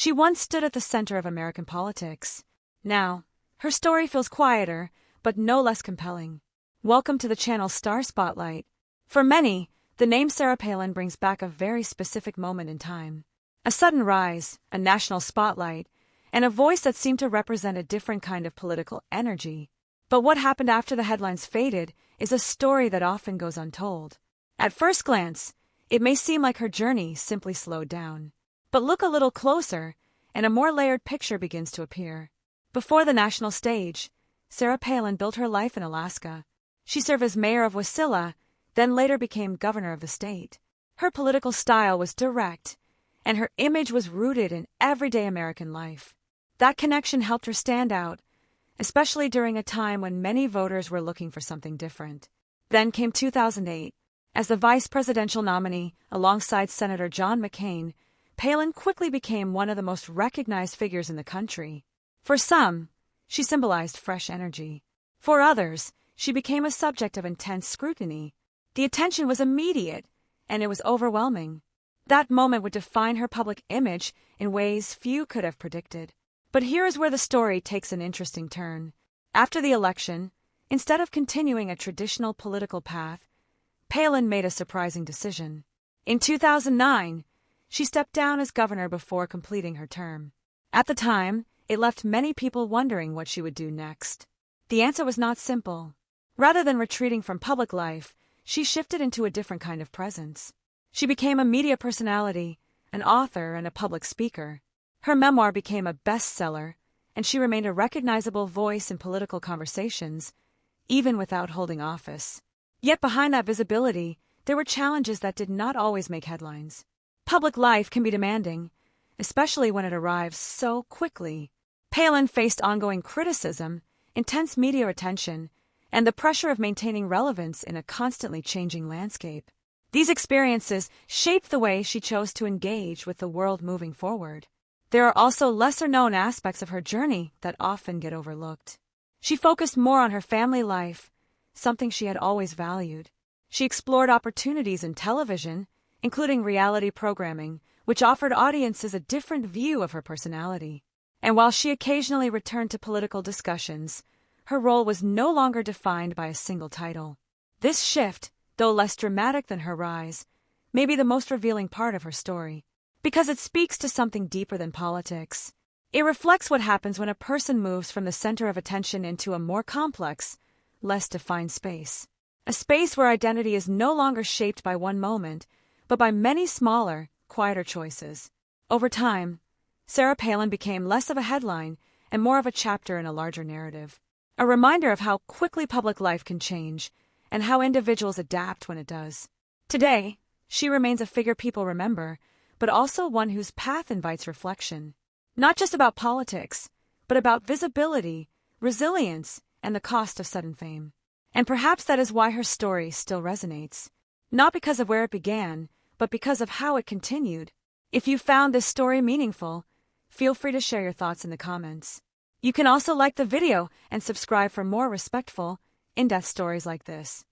She once stood at the center of American politics. Now, her story feels quieter, but no less compelling. Welcome to the channel's Star Spotlight. For many, the name Sarah Palin brings back a very specific moment in time. A sudden rise, a national spotlight, and a voice that seemed to represent a different kind of political energy. But what happened after the headlines faded is a story that often goes untold. At first glance, it may seem like her journey simply slowed down. But look a little closer, and a more layered picture begins to appear. Before the national stage, Sarah Palin built her life in Alaska. She served as mayor of Wasilla, then later became governor of the state. Her political style was direct, and her image was rooted in everyday American life. That connection helped her stand out, especially during a time when many voters were looking for something different. Then came 2008. As the vice presidential nominee, alongside Senator John McCain, Palin quickly became one of the most recognized figures in the country. For some, she symbolized fresh energy. For others, she became a subject of intense scrutiny. The attention was immediate, and it was overwhelming. That moment would define her public image in ways few could have predicted. But here is where the story takes an interesting turn. After the election, instead of continuing a traditional political path, Palin made a surprising decision. In 2009, she stepped down as governor before completing her term. At the time, it left many people wondering what she would do next. The answer was not simple. Rather than retreating from public life, she shifted into a different kind of presence. She became a media personality, an author, and a public speaker. Her memoir became a bestseller, and she remained a recognizable voice in political conversations, even without holding office. Yet behind that visibility, there were challenges that did not always make headlines. Public life can be demanding, especially when it arrives so quickly. Palin faced ongoing criticism, intense media attention, and the pressure of maintaining relevance in a constantly changing landscape. These experiences shaped the way she chose to engage with the world moving forward. There are also lesser-known aspects of her journey that often get overlooked. She focused more on her family life, something she had always valued. She explored opportunities in television, including reality programming, which offered audiences a different view of her personality. And while she occasionally returned to political discussions, her role was no longer defined by a single title. This shift, though less dramatic than her rise, may be the most revealing part of her story, because it speaks to something deeper than politics. It reflects what happens when a person moves from the center of attention into a more complex, less defined space. A space where identity is no longer shaped by one moment, but by many smaller, quieter choices. Over time, Sarah Palin became less of a headline and more of a chapter in a larger narrative. A reminder of how quickly public life can change and how individuals adapt when it does. Today, she remains a figure people remember, but also one whose path invites reflection. Not just about politics, but about visibility, resilience, and the cost of sudden fame. And perhaps that is why her story still resonates. Not because of where it began, but because of how it continued. If you found this story meaningful, feel free to share your thoughts in the comments. You can also like the video and subscribe for more respectful, in-depth stories like this.